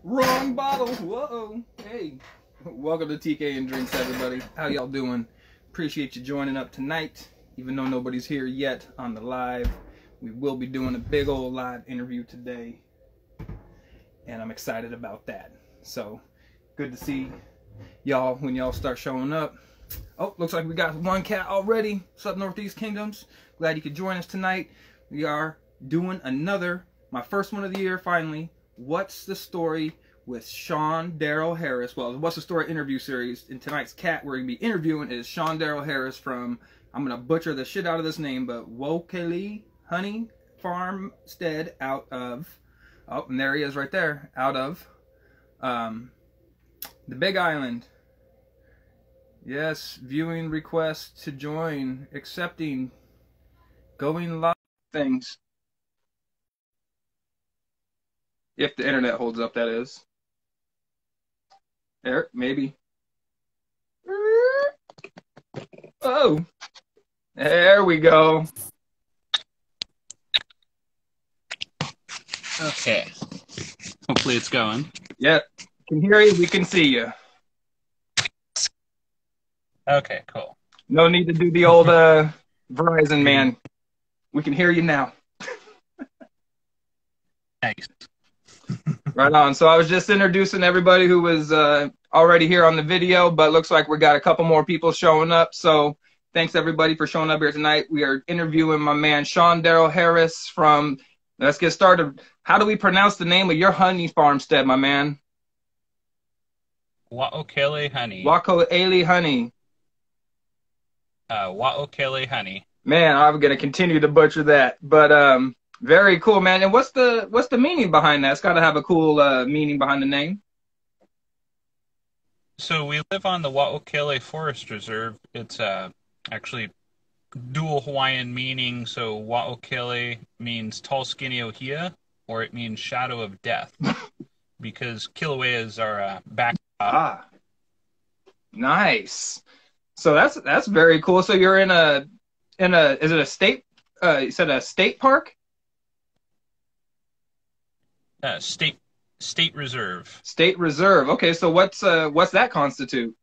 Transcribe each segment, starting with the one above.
Wrong bottle. Whoa. Hey. Welcome to TK and Drinks, everybody. How y'all doing? Appreciate you joining up tonight. Even though nobody's here yet on the live, we will be doing a big old live interview today. And I'm excited about that. So, good to see y'all when y'all start showing up. Oh, looks like we got one cat already. What's up, Northeast Kingdoms? Glad you could join us tonight. We are doing my first one of the year, finally. What's the story with Shawn Darryl Harris? Well, What's the Story interview series. In tonight's cat we're going to be interviewing is Shawn Darryl Harris from, I'm going to butcher the shit out of this name, but Wao-Kele Honey Farmstead out of, oh, and there he is right there, out of the Big Island. Yes, viewing request to join, accepting, going live things. If the internet holds up, that is. There, maybe. Oh, there we go. Okay. Hopefully it's going. Yeah, can hear you, we can see you. Okay, cool. No need to do the old Verizon, man. We can hear you now. Nice. Right on. So I was just introducing everybody who was already here on the video, but looks like we got a couple more people showing up. So thanks everybody for showing up here tonight. We are interviewing my man Shawn Darryl Harris from, let's get started. How do we pronounce the name of your honey farmstead, my man? Wao-Kele honey. Wao-Kele honey. Wao-Kele honey. Man, I'm gonna continue to butcher that, but very cool, man. And what's the meaning behind that? It's got to have a cool meaning behind the name. So we live on the Wao-Kele Forest Reserve. It's actually dual Hawaiian meaning. So Wao-Kele means tall, skinny ohia, or it means shadow of death, because Kilauea is our back. Ah, nice. So that's very cool. So you're in a is it a state? You said a state park? State reserve. State reserve. Okay, so what's that constitute?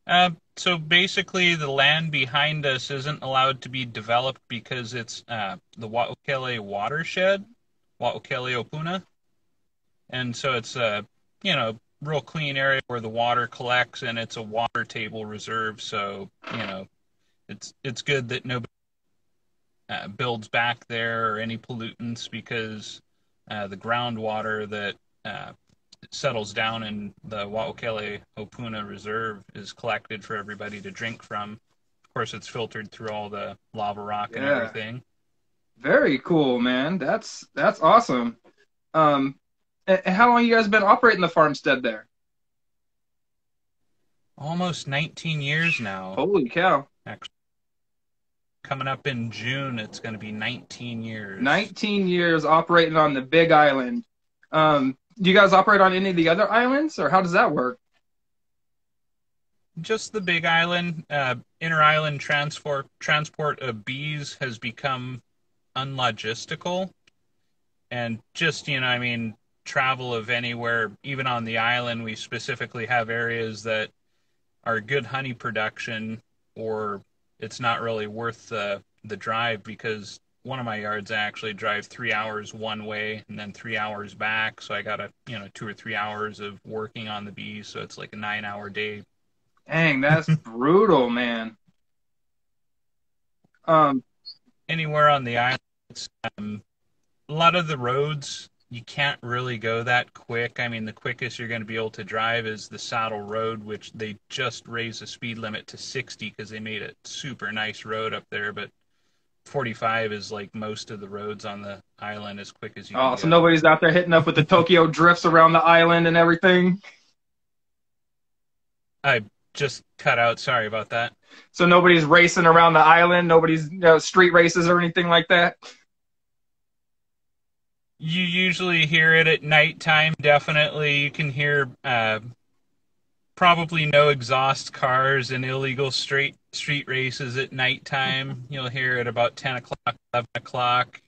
So basically, the land behind us isn't allowed to be developed because it's the Wao-Kele watershed, Wao-Kele Opuna, and so it's real clean area where the water collects, and it's a water table reserve. So it's good that nobody builds back there or any pollutants, because the groundwater that settles down in the Wao-Kele Opuna Reserve is collected for everybody to drink from. Of course, it's filtered through all the lava rock and everything. Very cool, man. That's awesome. And how long you guys been operating the farmstead there? Almost 19 years now. Holy cow. Actually, coming up in June, it's going to be 19 years. 19 years operating on the Big Island. Do you guys operate on any of the other islands, or how does that work? Just the Big Island. Inter-island transport of bees has become unlogistical. And just, travel of anywhere, even on the island, we specifically have areas that are good honey production, or it's not really worth the drive, because one of my yards I actually drive 3 hours one way and then 3 hours back. So I got 2 or 3 hours of working on the bees. So it's like a 9-hour day. Dang, that's brutal, man. Anywhere on the island, it's, a lot of the roads, you can't really go that quick. I mean, the quickest you're going to be able to drive is the Saddle Road, which they just raised the speed limit to 60 because they made a super nice road up there. But 45 is like most of the roads on the island, as quick as you can go. So nobody's out there hitting up with the Tokyo drifts around the island and everything? I just cut out. Sorry about that. So nobody's racing around the island? Nobody's street races or anything like that? You usually hear it at nighttime, definitely. You can hear probably no exhaust cars and illegal street races at nighttime. You'll hear it about 10 o'clock, 11 o'clock.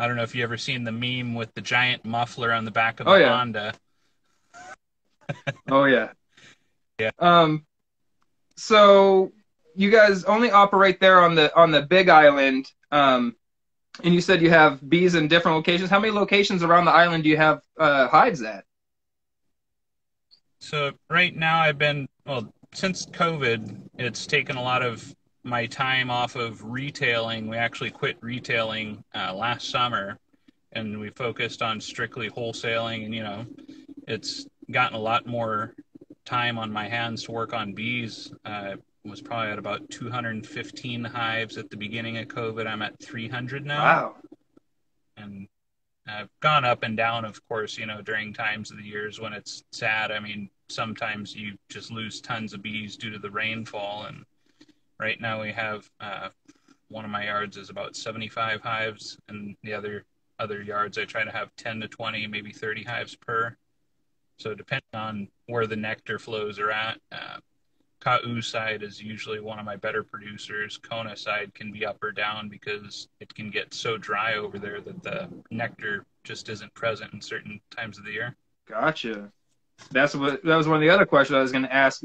I don't know if you ever seen the meme with the giant muffler on the back of Oh the yeah. Honda. Oh yeah. Yeah. So you guys only operate there on the Big Island. And you said you have bees in different locations. How many locations around the island do you have hives at? So right now well, since COVID, it's taken a lot of my time off of retailing. We actually quit retailing last summer, and we focused on strictly wholesaling. And it's gotten a lot more time on my hands to work on bees. Was probably at about 215 hives at the beginning of COVID. I'm at 300 now. Wow. And I've gone up and down, of course, during times of the years when it's sad. I mean, sometimes you just lose tons of bees due to the rainfall. And right now we have one of my yards is about 75 hives, and the other yards I try to have 10 to 20, maybe 30 hives per. So depending on where the nectar flows are at, Ka'u side is usually one of my better producers. Kona side can be up or down because it can get so dry over there that the nectar just isn't present in certain times of the year. Gotcha. That was one of the other questions I was going to ask.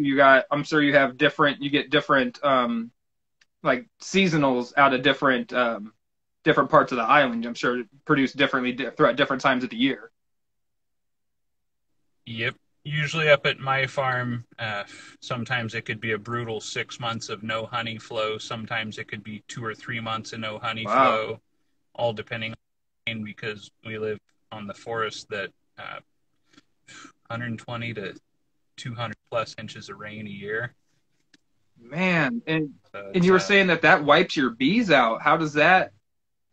I'm sure you get different like seasonals out of different parts of the island. I'm sure produce differently throughout different times of the year. Yep. Usually up at my farm, sometimes it could be a brutal 6 months of no honey flow. Sometimes it could be 2 or 3 months of no honey flow, all depending on rain, because we live on the forest that 120 to 200 plus inches of rain a year. Man, and you were saying that wipes your bees out. How does that?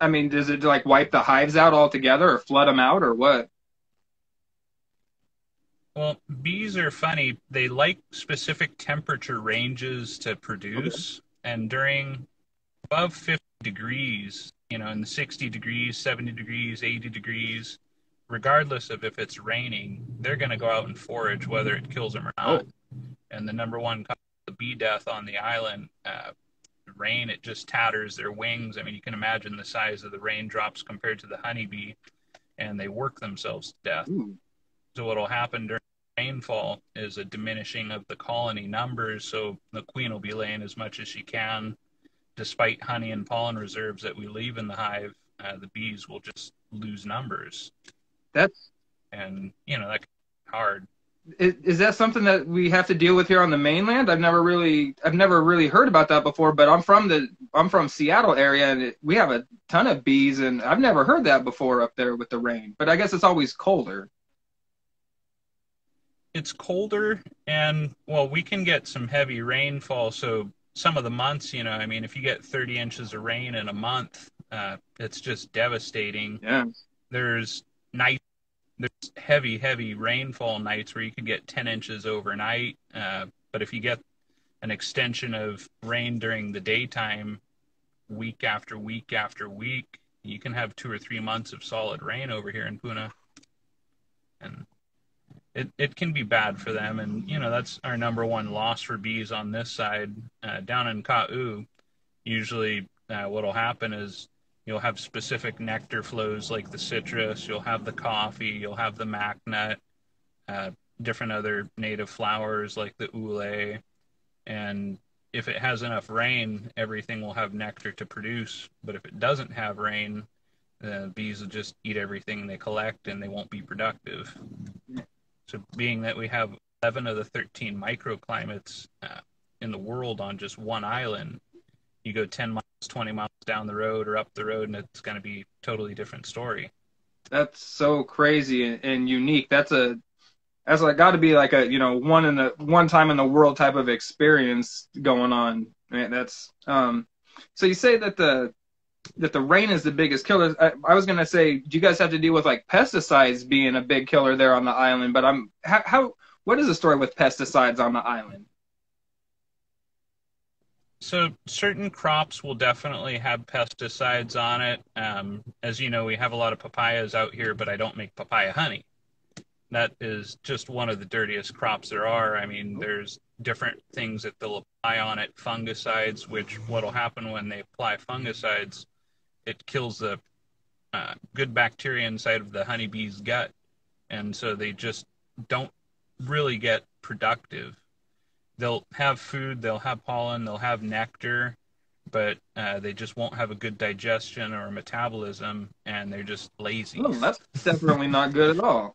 I mean, does it like wipe the hives out altogether, or flood them out, or what? Well, bees are funny. They like specific temperature ranges to produce. Okay. And during above 50 degrees, in the 60 degrees, 70 degrees, 80 degrees, regardless of if it's raining, they're going to go out and forage whether it kills them or not. Oh. And the number one cause of bee death on the island, rain, it just tatters their wings. I mean, you can imagine the size of the raindrops compared to the honeybee, and they work themselves to death. Ooh. So what will happen during rainfall is a diminishing of the colony numbers, so the queen will be laying as much as she can. Despite honey and pollen reserves that we leave in the hive, the bees will just lose numbers. That can be hard. Is that something that we have to deal with here on the mainland? I've never really heard about that before, but I'm from Seattle area, and we have a ton of bees, and I've never heard that before up there with the rain. But I guess it's always colder. It's colder, and well, we can get some heavy rainfall. So some of the months, if you get 30 inches of rain in a month, it's just devastating. Yeah. There's heavy rainfall nights where you could get 10 inches overnight. But if you get an extension of rain during the daytime, week after week after week, you can have 2 or 3 months of solid rain over here in Puna. And it can be bad for them, and that's our number one loss for bees on this side. Down in Ka'u, usually what'll happen is you'll have specific nectar flows like the citrus, you'll have the coffee, you'll have the mac nut, different other native flowers like the ule, and if it has enough rain, everything will have nectar to produce. But if it doesn't have rain, the bees will just eat everything they collect, and they won't be productive. So being that we have 11 of the 13 microclimates in the world on just one island, you go 10 miles, 20 miles down the road or up the road, and it's going to be a totally different story. That's so crazy and unique. That's got to be like a one time in the world type of experience going on. Man, that's so you say that the rain is the biggest killer. I was gonna say, do you guys have to deal with like pesticides being a big killer there on the island? But what is the story with pesticides on the island? So certain crops will definitely have pesticides on it. As you know, we have a lot of papayas out here, but I don't make papaya honey. That is just one of the dirtiest crops there are. I mean, there's different things that they'll apply on it, fungicides, which what'll happen when they apply fungicides, it kills the good bacteria inside of the honeybee's gut, and so they just don't really get productive. They'll have food, they'll have pollen, they'll have nectar, but they just won't have a good digestion or metabolism, and they're just lazy. Oh, that's definitely not good at all.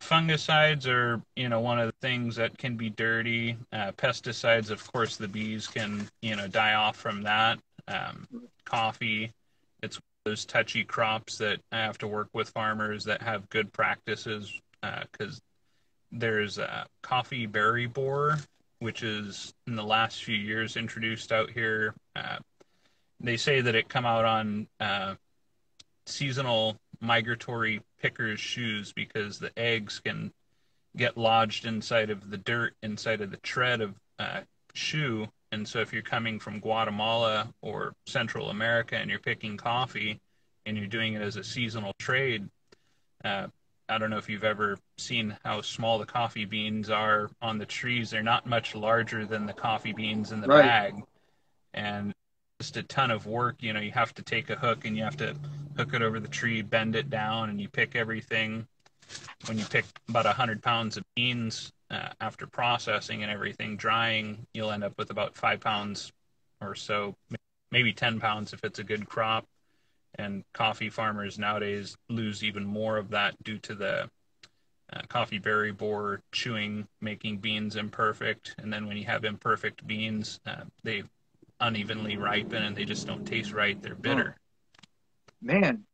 Fungicides are, one of the things that can be dirty. Pesticides, of course, the bees can, die off from that. Coffee, it's one of those touchy crops that I have to work with farmers that have good practices, because there's coffee berry borer, which is in the last few years introduced out here. They say that it come out on seasonal migratory pickers' shoes because the eggs can get lodged inside of the dirt, inside of the tread of shoe. And so if you're coming from Guatemala or Central America and you're picking coffee and you're doing it as a seasonal trade, I don't know if you've ever seen how small the coffee beans are on the trees. They're not much larger than the coffee beans in the bag. And just a ton of work. You have to take a hook and you have to hook it over the tree, bend it down, and you pick everything. When you pick about 100 pounds of beans, after processing and everything, drying, you'll end up with about 5 pounds or so, maybe 10 pounds if it's a good crop. And coffee farmers nowadays lose even more of that due to the coffee berry borer chewing, making beans imperfect. And then when you have imperfect beans, they unevenly ripen and they just don't taste right. They're bitter. Man.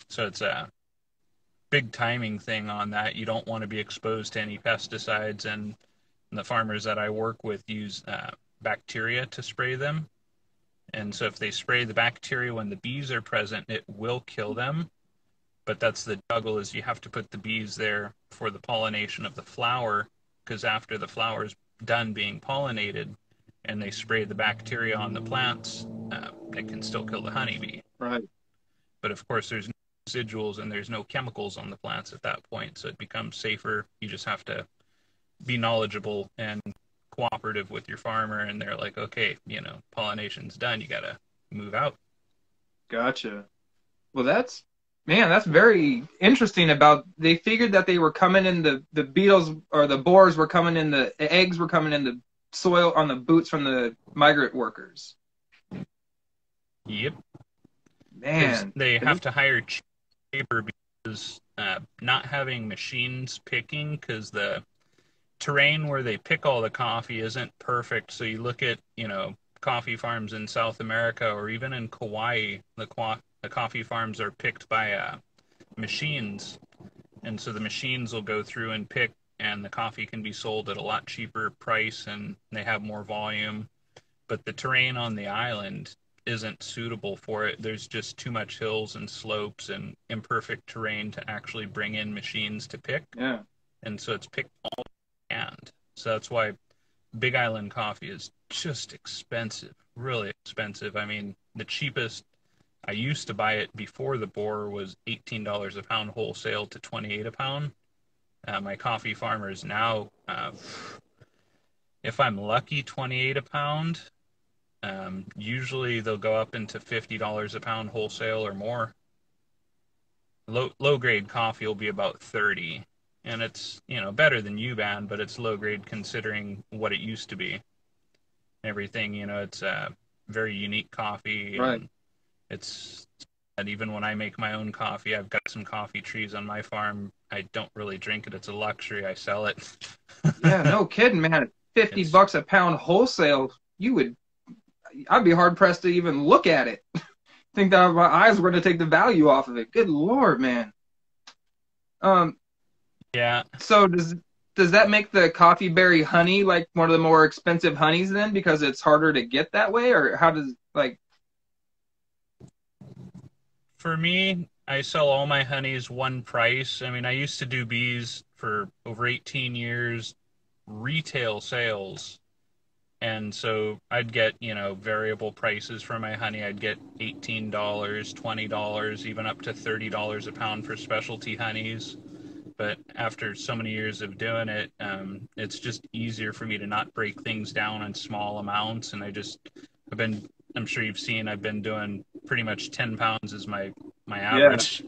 So it's a big timing thing on that. You don't want to be exposed to any pesticides, and the farmers that I work with use bacteria to spray them. And so if they spray the bacteria when the bees are present, it will kill them. But that's the juggle, is you have to put the bees there for the pollination of the flower, because after the flower is done being pollinated and they spray the bacteria on the plants, it can still kill the honeybee. Right. But of course, there's no residuals and there's no chemicals on the plants at that point, so it becomes safer. You just have to be knowledgeable and cooperative with your farmer, and they're like, okay, pollination's done, you gotta move out. Gotcha. Well, that's very interesting. About, they figured that they were coming in, the beetles or the borers were coming in, the eggs were coming in the soil on the boots from the migrant workers. Yep. Man, they have to hire cheap labor because not having machines picking, because the terrain where they pick all the coffee isn't perfect. So you look at, coffee farms in South America or even in Kauai, the coffee farms are picked by machines. And so the machines will go through and pick, and the coffee can be sold at a lot cheaper price and they have more volume. But the terrain on the island isn't suitable for it. There's just too much hills and slopes and imperfect terrain to actually bring in machines to pick. Yeah. And so it's picked all by hand. So that's why Big Island coffee is just expensive, really expensive. I mean, the cheapest I used to buy it before the borer was $18 a pound wholesale to $28 a pound. My coffee farmers now, if I'm lucky, $28 a pound. Usually they'll go up into $50 a pound wholesale or more. Low grade coffee will be about $30, and it's better than U-Band, but it's low grade considering what it used to be. Everything, it's a very unique coffee. Right. And even when I make my own coffee, I've got some coffee trees on my farm. I don't really drink it. It's a luxury. I sell it. Yeah, no kidding, man. $50 a pound wholesale, I'd be hard pressed to even look at it. Think that my eyes were going to take the value off of it. Good Lord, man. Yeah. So does that make the coffee berry honey like one of the more expensive honeys then, because it's harder to get that way, or how does For me, I sell all my honeys one price. I mean, I used to do bees for over 18 years, retail sales. And so I'd get, variable prices for my honey. I'd get $18, $20, even up to $30 a pound for specialty honeys. But after so many years of doing it, it's just easier for me to not break things down in small amounts. And I'm sure you've seen, I've been doing pretty much 10 pounds is my Yeah. average.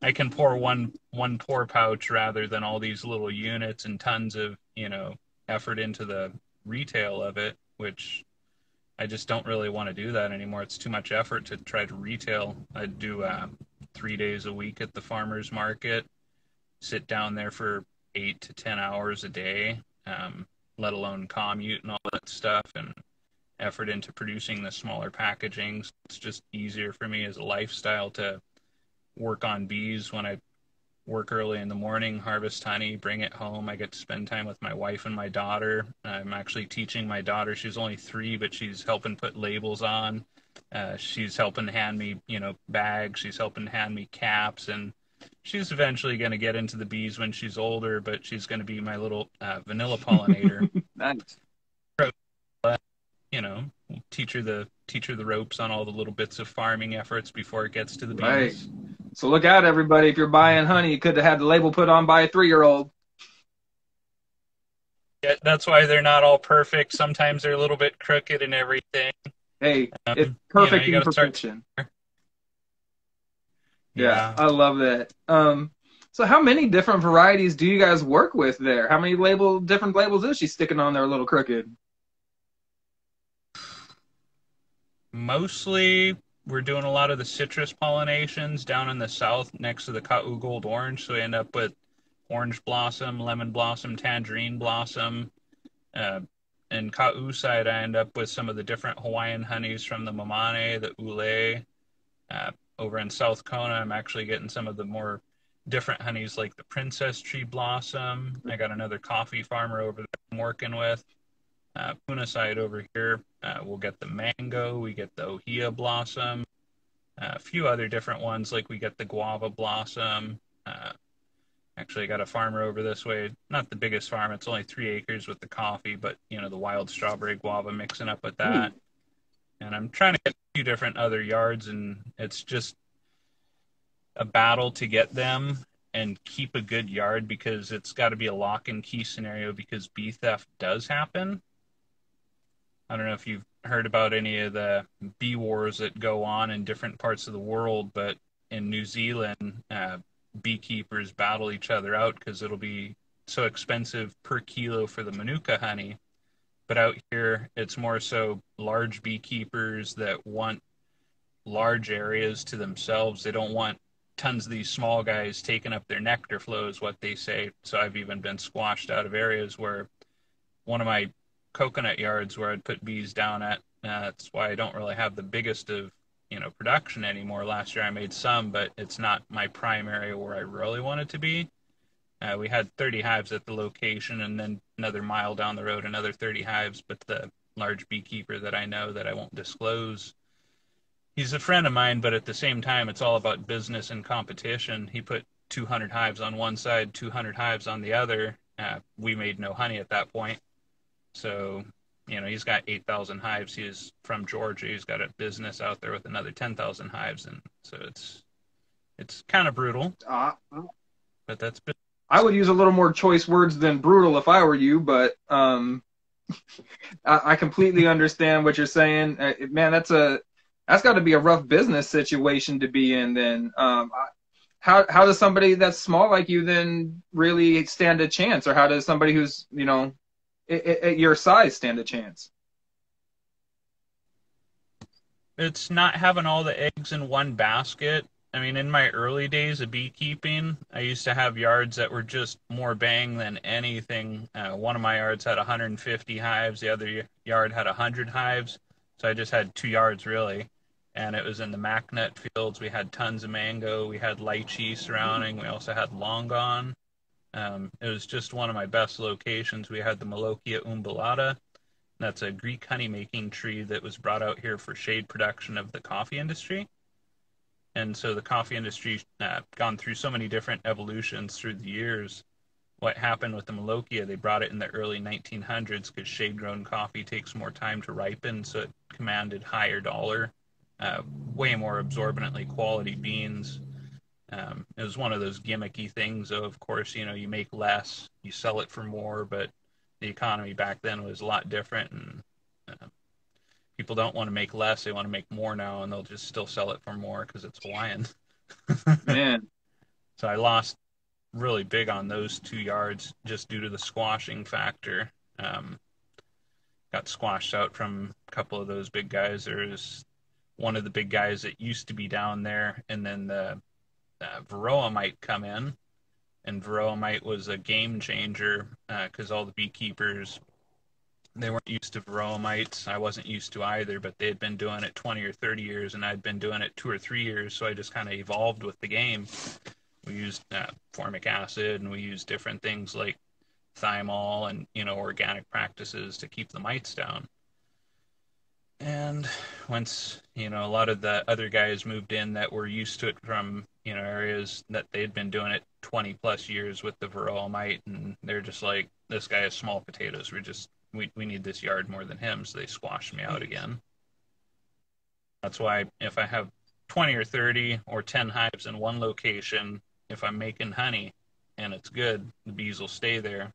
I can pour one pour pouch rather than all these little units and tons of, effort into the retail of it, which I just don't really want to do that anymore. It's too much effort to try to retail. I do 3 days a week at the farmer's market, sit down there for 8 to 10 hours a day, let alone commute and all that stuff, and effort into producing the smaller packaging. So it's just easier for me as a lifestyle to work on bees when I work early in the morning, harvest honey, bring it home. I get to spend time with my wife and my daughter. I'm actually teaching my daughter. She's only 3, but she's helping put labels on. She's helping hand me, bags. She's helping hand me caps, and she's eventually going to get into the bees when she's older, but she's going to be my little vanilla pollinator. Nice. Teach her the ropes on all the little bits of farming efforts before it gets to the bees. Right. So look out, everybody. If you're buying honey, you could have had the label put on by a 3-year-old. Yeah, that's why they're not all perfect. Sometimes they're a little bit crooked and everything. Hey, it's perfect imperfection. Yeah, I love that. So how many different varieties do you guys work with there? How many different labels is she sticking on there a little crooked? Mostly, we're doing a lot of the citrus pollinations down in the south next to the Ka'u Gold Orange, so we end up with orange blossom, lemon blossom, tangerine blossom. And Ka'u side, I end up with some of the different Hawaiian honeys from the Mamane, the Ule. Over in South Kona, I'm actually getting some of the more different honeys like the princess tree blossom. I got another coffee farmer over there I'm working with. Puna side over here, we'll get the mango, we get the ohia blossom, a few other different ones, like we get the guava blossom. Actually, I got a farmer over this way, not the biggest farm, it's only 3 acres with the coffee, but, the wild strawberry guava mixing up with that. And I'm trying to get a few different other yards, and it's just a battle to get them and keep a good yard, because it's got to be a lock and key scenario, because bee theft does happen. I don't know if you've heard about any of the bee wars that go on in different parts of the world, but in New Zealand, beekeepers battle each other out because it'll be so expensive per kilo for the Manuka honey. But out here, it's more so large beekeepers that want large areas to themselves. They don't want tons of these small guys taking up their nectar flow, is what they say. So I've even been squashed out of areas where one of my coconut yards where I'd put bees down at, that's why I don't really have the biggest of production anymore. Last year I made some, but it's not my prime area where I really want it to be. We had 30 hives at the location, and then another mile down the road another 30 hives, but the large beekeeper that I know that I won't disclose, he's a friend of mine, but at the same time it's all about business and competition. He put 200 hives on one side, 200 hives on the other. We made no honey at that point. So, he's got 8,000 hives. He is from Georgia. He's got a business out there with another 10,000 hives. And so it's kind of brutal. But that's business. I would use a little more choice words than brutal if I were you, but I completely understand what you're saying. Man, that's got to be a rough business situation to be in then. How does somebody that's small like you then really stand a chance? Or how does somebody who's, at your size stand a chance? It's not having all the eggs in one basket. I mean, in my early days of beekeeping, I used to have yards that were just more bang than anything. One of my yards had 150 hives. The other yard had 100 hives. So I just had 2 yards, really. And it was in the macnut fields. We had tons of mango. We had lychee surrounding. We also had longan. It was just one of my best locations. We had the Malochia umbellata. That's a Greek honey-making tree that was brought out here for shade production of the coffee industry. And so the coffee industry gone through so many different evolutions through the years. What happened with the Malochia, they brought it in the early 1900s because shade-grown coffee takes more time to ripen, so it commanded higher dollar, way more absorbently quality beans. It was one of those gimmicky things. So of course, you make less, you sell it for more, but the economy back then was a lot different, and people don't want to make less; they want to make more now, and they'll just still sell it for more because it's Hawaiian. Man. So I lost really big on those 2 yards just due to the squashing factor. Got squashed out from a couple of those big guys. There's one of the big guys that used to be down there, and then the Varroa might come in, and Varroa mite was a game changer because all the beekeepers, they weren't used to Varroa mites. I wasn't used to either, but they had been doing it 20 or 30 years, and I'd been doing it 2 or 3 years, so I just kind of evolved with the game. We used formic acid, and we used different things like thymol and organic practices to keep the mites down. And once a lot of the other guys moved in that were used to it from areas that they'd been doing it 20 plus years with the Varroa mite, and they're just like, this guy has small potatoes. We need this yard more than him, so they squashed me out again. That's why if I have 20 or 30 or 10 hives in one location, if I'm making honey and it's good, the bees will stay there.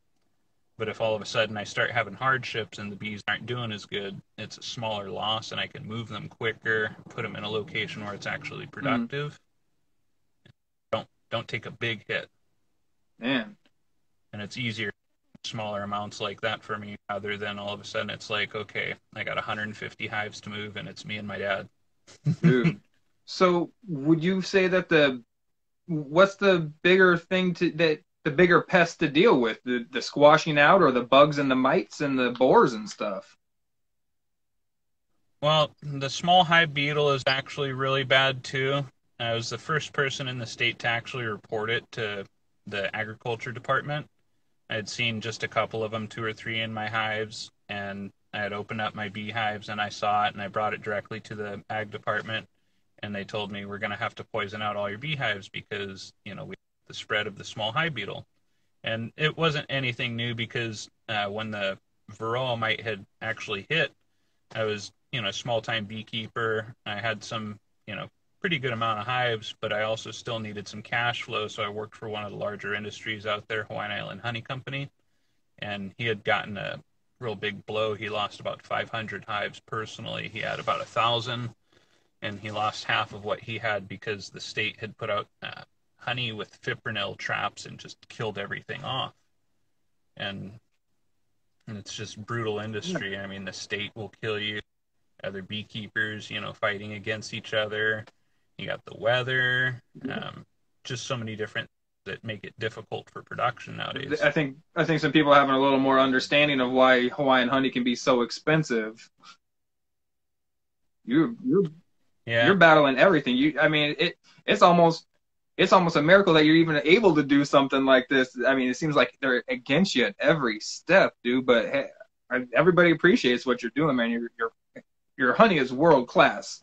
But if all of a sudden I start having hardships and the bees aren't doing as good, it's a smaller loss, and I can move them quicker, put them in a location where it's actually productive. Don't take a big hit. Man. And it's easier, smaller amounts like that for me, rather than all of a sudden it's like, okay, I got 150 hives to move, and it's me and my dad. Dude. So would you say that what's the bigger thing the bigger pest to deal with, the squashing out, or the bugs and the mites and the borers and stuff? Well, the small hive beetle is actually really bad too. I was the first person in the state to actually report it to the agriculture department. I had seen just a couple of them, 2 or 3 in my hives, and I had opened up my beehives and I saw it, and I brought it directly to the ag department, and they told me, we're going to have to poison out all your beehives because, we have the spread of the small hive beetle. And it wasn't anything new because when the Varroa mite had actually hit, I was, a small-time beekeeper. I had some, pretty good amount of hives, but I also still needed some cash flow, so I worked for one of the larger industries out there, Hawaiian Island Honey Company, and he had gotten a real big blow. He lost about 500 hives personally. He had about 1,000, and he lost half of what he had because the state had put out honey with fipronil traps and just killed everything off. And it's just brutal industry. I mean, the state will kill you. Other beekeepers, fighting against each other. You got the weather, just so many different that make it difficult for production nowadays. I think some people are having a little more understanding of why Hawaiian honey can be so expensive. You're battling everything. It's almost a miracle that you're even able to do something like this. I mean, it seems like they're against you at every step, dude. But hey, everybody appreciates what you're doing, man. Your honey is world class.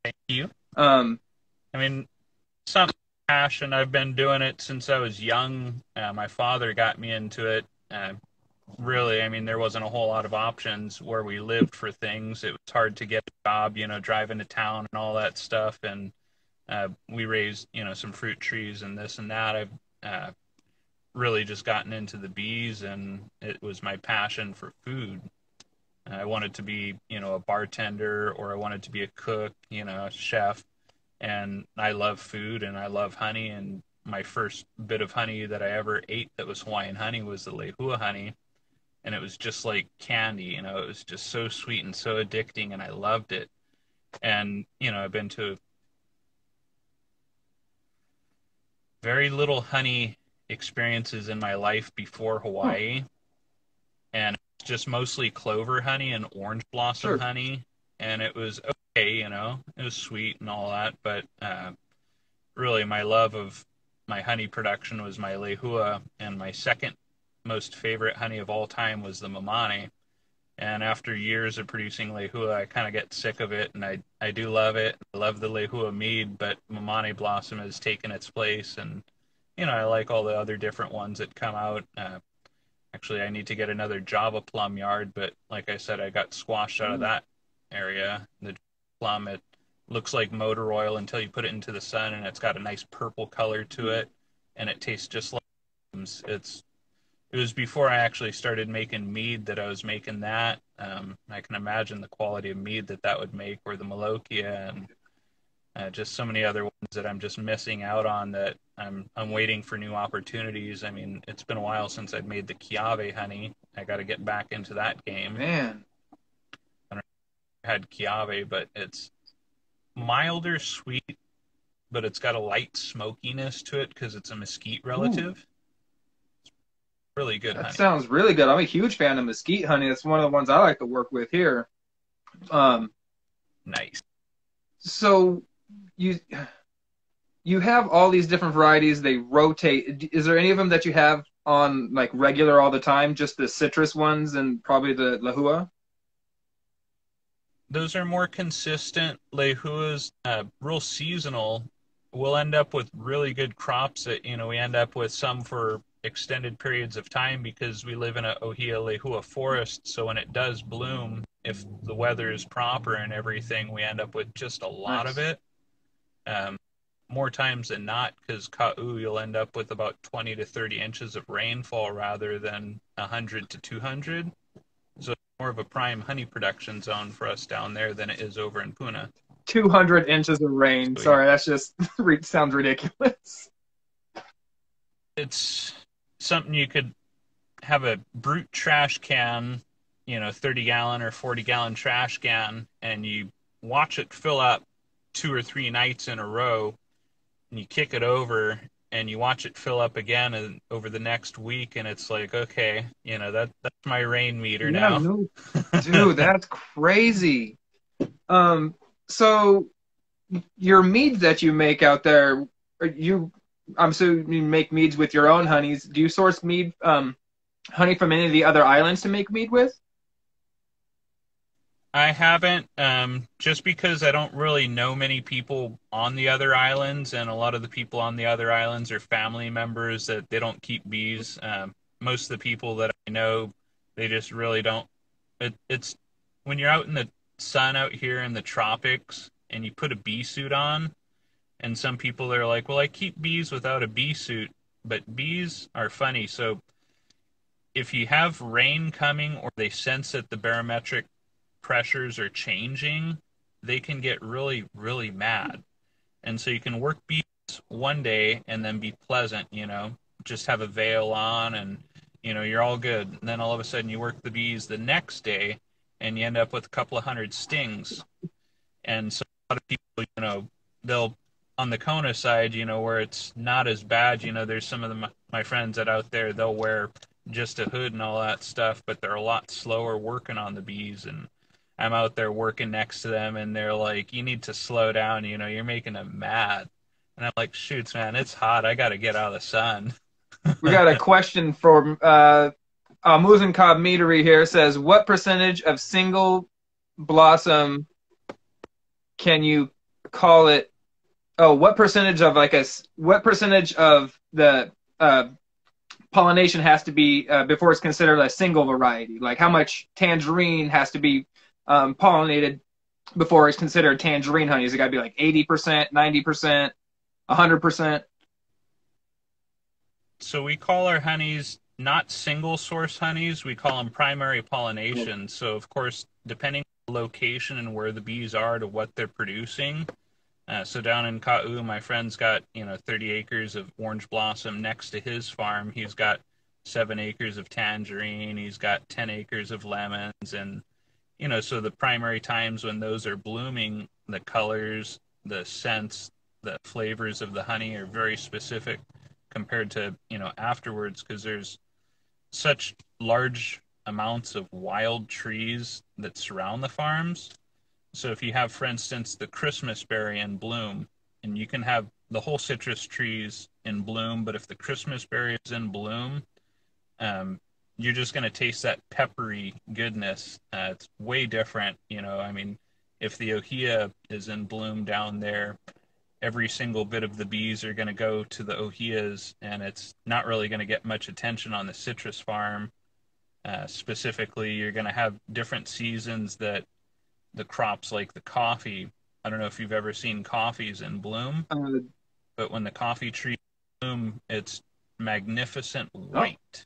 Thank you. I mean, some passion. I've been doing it since I was young. My father got me into it. Really, there wasn't a whole lot of options where we lived for things. It was hard to get a job, driving to town and all that stuff. And we raised, some fruit trees and this and that. I've really just gotten into the bees, and it was my passion for food. I wanted to be, a bartender, or I wanted to be a cook, a chef. And I love food and I love honey. And my first bit of honey that I ever ate that was Hawaiian honey was the lehua honey. And it was just like candy, it was just so sweet and so addicting, and I loved it. And, I've been to very little honey experiences in my life before Hawaii. And it's just mostly clover honey and orange blossom honey. And it was okay, it was sweet and all that. But really my love of my honey production was my lehua, and my second most favorite honey of all time was the mamane. And after years of producing lehua, I kind of get sick of it, and I do love it. I love the lehua mead, but mamane blossom has taken its place, and I like all the other different ones that come out. Actually, I need to get another Java plum yard, but like I said, I got squashed out of that area. The plum, it looks like motor oil until you put it into the sun, and it's got a nice purple color to it, and it tastes just like plums. It's it was before I actually started making mead that I was making that. I can imagine the quality of mead that would make, or the Malokia, and just so many other ones that I'm just missing out on, that I'm waiting for new opportunities. I mean, it's been a while since I've made the Chiave honey. I got to get back into that game. Man. I don't know if I had Chiave, but it's milder sweet, but it's got a light smokiness to it because it's a mesquite relative. Ooh. Really good That honey. sounds really good. I'm a huge fan of mesquite honey. It's one of the ones I like to work with here. Nice. So you have all these different varieties. They rotate. Is there any of them that you have on like regular all the time? Just the citrus ones and probably the Lahua? Those are more consistent. Lehua's real seasonal. We'll end up with really good crops that, we end up with some for extended periods of time because we live in a Ohia Lehua forest. So when it does bloom, if the weather is proper and everything, we end up with just a lot Nice. of it. More times than not, because Ka'u, you'll end up with about 20 to 30 inches of rainfall rather than 100 to 200. So it's more of a prime honey production zone for us down there than it is over in Puna. 200 inches of rain. So, Sorry, that's just sounds ridiculous. it's something you could have a brute trash can, 30-gallon or 40-gallon trash can, and you watch it fill up 2 or 3 nights in a row, and you kick it over, and you watch it fill up again and over the next week, and it's like, okay, that's my rain meter now. No, dude, that's crazy. So your meads that you make out there, I'm assuming you make meads with your own honeys. Do you source mead, honey from any of the other islands to make mead with? I haven't, just because I don't really know many people on the other islands, and a lot of the people on the other islands are family members that they don't keep bees. Most of the people that I know, they just really don't. It's when you're out in the sun out here in the tropics and you put a bee suit on, and some people are like, well, I keep bees without a bee suit, but bees are funny. So if you have rain coming or they sense that the barometric pressures are changing, they can get really, really mad. And so you can work bees one day and then be pleasant, just have a veil on and, you're all good. And then all of a sudden you work the bees the next day and you end up with a couple of hundred stings. And so a lot of people, they'll, on the Kona side, where it's not as bad, there's some of my friends that out there, they'll wear just a hood and all that stuff, but they're a lot slower working on the bees. And I'm out there working next to them, and they're like, you need to slow down, you're making them mad. And I'm like, shoots, man, it's hot. I got to get out of the sun. We got a question from Muzen Cobb Meadery here. Says, what percentage of single blossom can you call it? Oh, what percentage of the pollination has to be before it's considered a single variety? Like how much tangerine has to be pollinated before it's considered tangerine honey? Is it got to be like 80%, 90%, 100%? So we call our honeys not single source honeys. We call them primary pollination. So, of course, depending on the location and where the bees are to what they're producing. So down in Ka'u, my friend's got, 30 acres of orange blossom next to his farm. He's got 7 acres of tangerine. He's got 10 acres of lemons. And, so the primary times when those are blooming, the colors, the scents, the flavors of the honey are very specific compared to, afterwards, because there's such large amounts of wild trees that surround the farms. So if you have, for instance, the Christmas berry in bloom, and you can have the whole citrus trees in bloom, but if the Christmas berry is in bloom, you're just going to taste that peppery goodness. It's way different, if the ohia is in bloom down there, every single bit of the bees are going to go to the ohias, and it's not really going to get much attention on the citrus farm. Specifically, you're going to have different seasons that the crops, like the coffee, I don't know if you've ever seen coffees in bloom, but when the coffee trees bloom, it's magnificent white.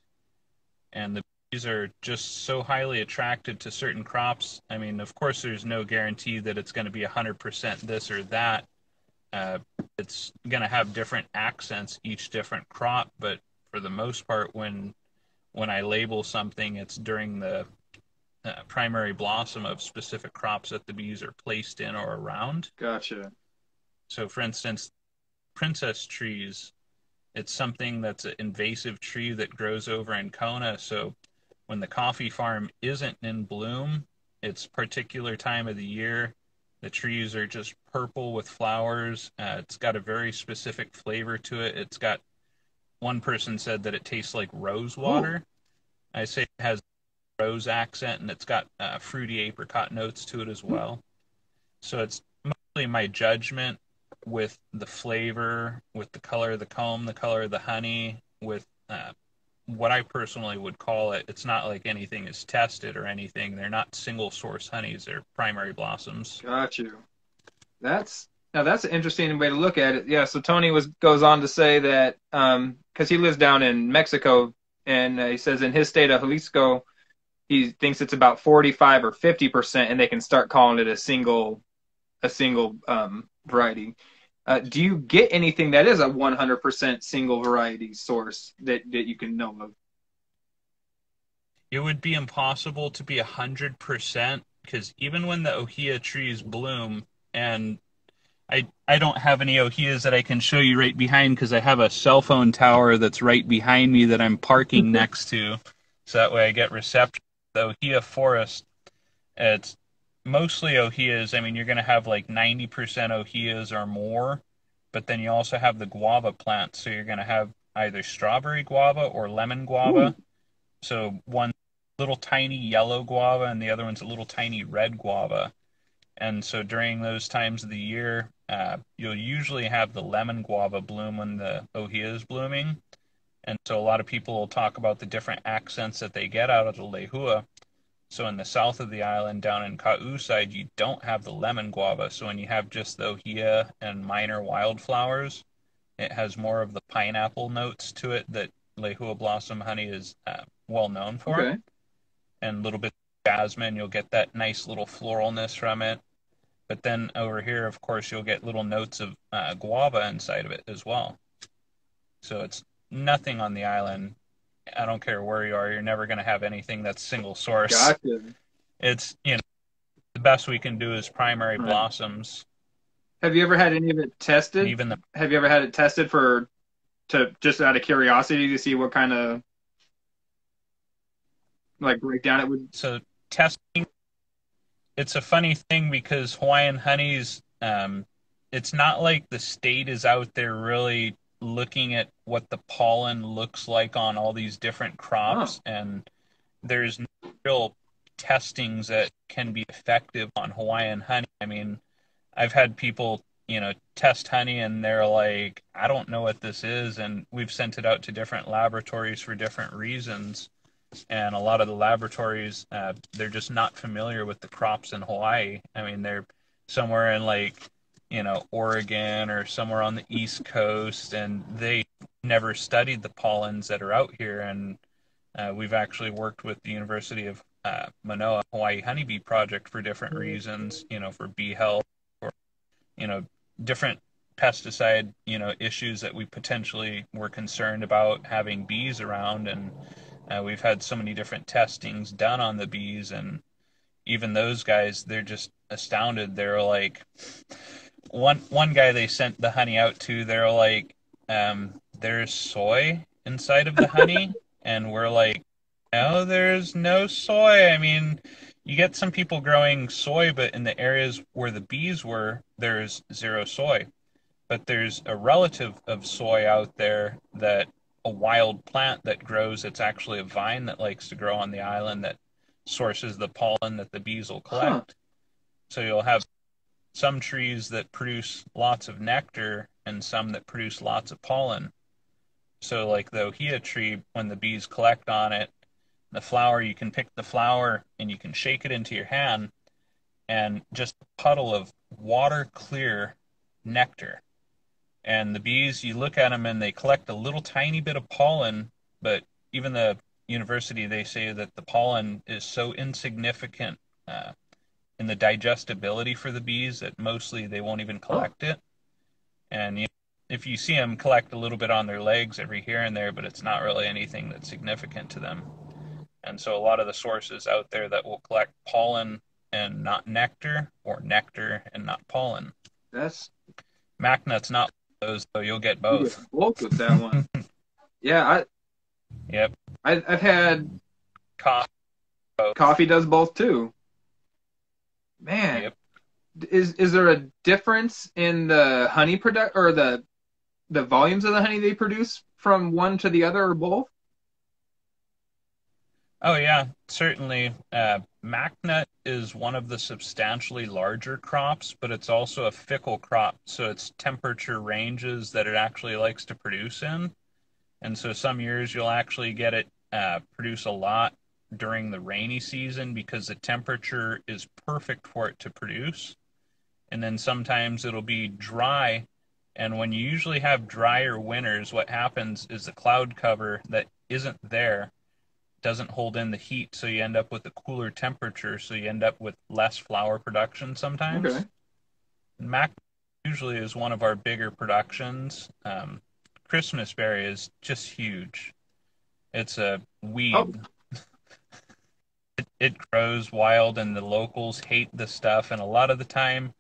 and the bees are just so highly attracted to certain crops. I mean, of course, there's no guarantee that it's going to be 100% this or that. It's going to have different accents each different crop, but for the most part, when I label something, it's during the primary blossom of specific crops that the bees are placed in or around. Gotcha. So, for instance, princess trees, it's something that's an invasive tree that grows over in Kona. So when the coffee farm isn't in bloom, it's particular time of the year, the trees are just purple with flowers. It's got a very specific flavor to it. It's got, one person said that it tastes like rose water. Ooh. I say it has a rose accent, and it's got fruity apricot notes to it as well. So it's mostly my judgment with the flavor, with the color of the comb, the color of the honey, with what I personally would call it. It's not like anything is tested or anything. They're not single source honeys. They're primary blossoms. Got you. That's an interesting way to look at it. Yeah. So Tony goes on to say that because he lives down in Mexico, and he says in his state of Jalisco, he thinks it's about 45 or 50%, and they can start calling it a single variety. Do you get anything that is a 100% single variety source that you can know of? It would be impossible to be 100%, because even when the ohia trees bloom, and I don't have any ohias that I can show you right behind because I have a cell phone tower that's right behind me that I'm parking next to, so that way I get reception. The ohia forest, it's mostly ohias. I mean, you're going to have like 90% ohias or more, but then you also have the guava plants. So you're going to have either strawberry guava or lemon guava. Ooh. So one little tiny yellow guava and the other one's a little tiny red guava. And so during those times of the year, you'll usually have the lemon guava bloom when the ohia is blooming. And so a lot of people will talk about the different accents that they get out of the lehua. So in the south of the island, down in Ka'u side, you don't have the lemon guava. So when you have just the ohia and minor wildflowers, it has more of the pineapple notes to it that lehua blossom honey is well known for. Okay. And a little bit of jasmine, you'll get that nice little floralness from it. But then over here, of course, you'll get little notes of guava inside of it as well. So it's nothing on the island. I don't care where you are, you're never going to have anything that's single source. Gotcha. It's, the best we can do is primary blossoms. Have you ever had any of it tested? Have you ever had it tested to just out of curiosity to see what kind of breakdown it would? So testing, it's a funny thing because Hawaiian honeys, it's not like the state is out there really looking at what the pollen looks like on all these different crops, and there's no real testings that can be effective on Hawaiian honey. I mean, I've had people, test honey and they're like, I don't know what this is, and we've sent it out to different laboratories for different reasons, and a lot of the laboratories, they're just not familiar with the crops in Hawaii. I mean, they're somewhere in Oregon or somewhere on the East Coast, and they never studied the pollens that are out here. And we've actually worked with the University of Manoa Hawaii Honeybee Project for different reasons, for bee health, or, different pesticide, issues that we potentially were concerned about having bees around. And we've had so many different testings done on the bees, and even those guys, they're just astounded. They're like, one guy they sent the honey out to, they're like, there's soy inside of the honey. And we're like, no, there's no soy. I mean, you get some people growing soy, but in the areas where the bees were, there's zero soy. But there's a relative of soy out there, that a wild plant that grows. It's actually a vine that likes to grow on the island that sources the pollen that the bees will collect. So you'll have some trees that produce lots of nectar and some that produce lots of pollen. So like the ohia tree, when the bees collect on it, the flower, you can pick the flower and you can shake it into your hand, and just a puddle of water clear nectar. And the bees, you look at them and they collect a little tiny bit of pollen, but even the university, they say that the pollen is so insignificant in the digestibility for the bees that mostly they won't even Oh, collect it. And if you see them collect a little bit on their legs every here and there, but it's not really anything that's significant to them. And so a lot of the sources out there that will collect pollen and not nectar, or nectar and not pollen. that's Macnut's not those, though. You'll get you get both. both with that one. Yeah, Yep. I've had Coffee. Both. coffee does both too. Man, Yep. is there a difference in the honey product or the volumes of the honey they produce from one to the other or both? Oh yeah, certainly. Macnut is one of the substantially larger crops, but it's also a fickle crop, so it's temperature ranges that it actually likes to produce in. And so some years you'll actually get it produce a lot during the rainy season because the temperature is perfect for it to produce. And then sometimes it'll be dry. And when you usually have drier winters, what happens is the cloud cover that isn't there doesn't hold in the heat, so you end up with a cooler temperature, so you end up with less flower production sometimes. Okay. Mac usually is one of our bigger productions. Christmas berry is just huge. It's a Oh, weed. It grows wild, and the locals hate the stuff. And a lot of the time,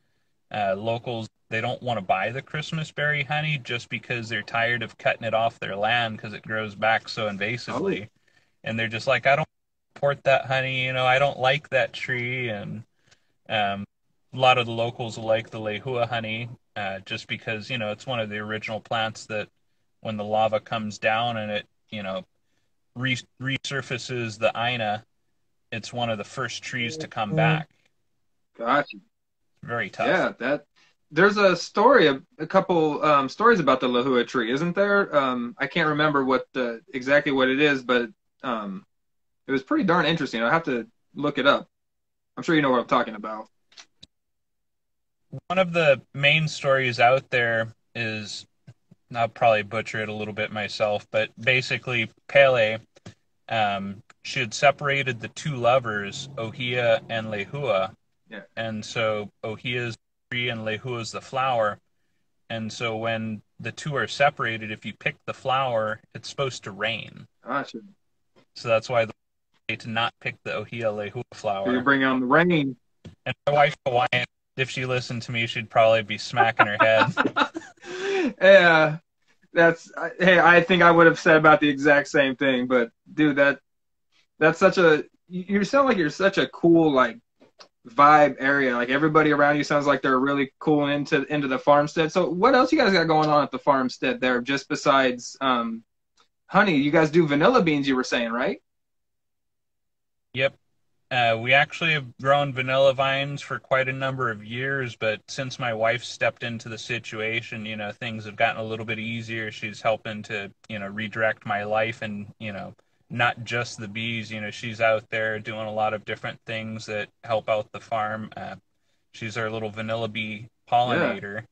locals, they don't want to buy the Christmas berry honey just because they're tired of cutting it off their land because it grows back so oh, invasively. And they're just like, I don't support that honey. I don't like that tree. And um, a lot of the locals like the lehua honey just because it's one of the original plants that when the lava comes down and it resurfaces the Ina, it's one of the first trees to come back. gotcha. Very tough. Yeah, there's a story, a couple stories about the lahua tree, isn't there? I can't remember exactly what it is, but it was pretty darn interesting. I'll have to look it up. I'm sure you know what I'm talking about. One of the main stories out there is, I'll probably butcher it a little bit myself, but basically Pele, she had separated the two lovers, Ohia and Lehua, Yeah, and so Ohia's the tree and Lehua's the flower, and so when the two are separated, if you pick the flower, it's supposed to rain. gotcha. So that's why they say to not pick the Ohia Lehua So you flower. bring on the rain. And my wife, Hawaiian, if she listened to me, she'd probably be smacking her head. Yeah, hey, I think I would have said about the exact same thing, but dude, that's such a you sound like you're such a cool like vibe area. Like everybody around you sounds like they're really cool into the farmstead. So what else you guys got going on at the farmstead there, just besides honey? You guys do vanilla beans, you were saying, right? Yep. We actually have grown vanilla vines for quite a number of years, but since my wife stepped into the situation, things have gotten a little bit easier. She's helping to, redirect my life and, not just the bees. She's out there doing a lot of different things that help out the farm. She's our little vanilla bee Yeah. pollinator,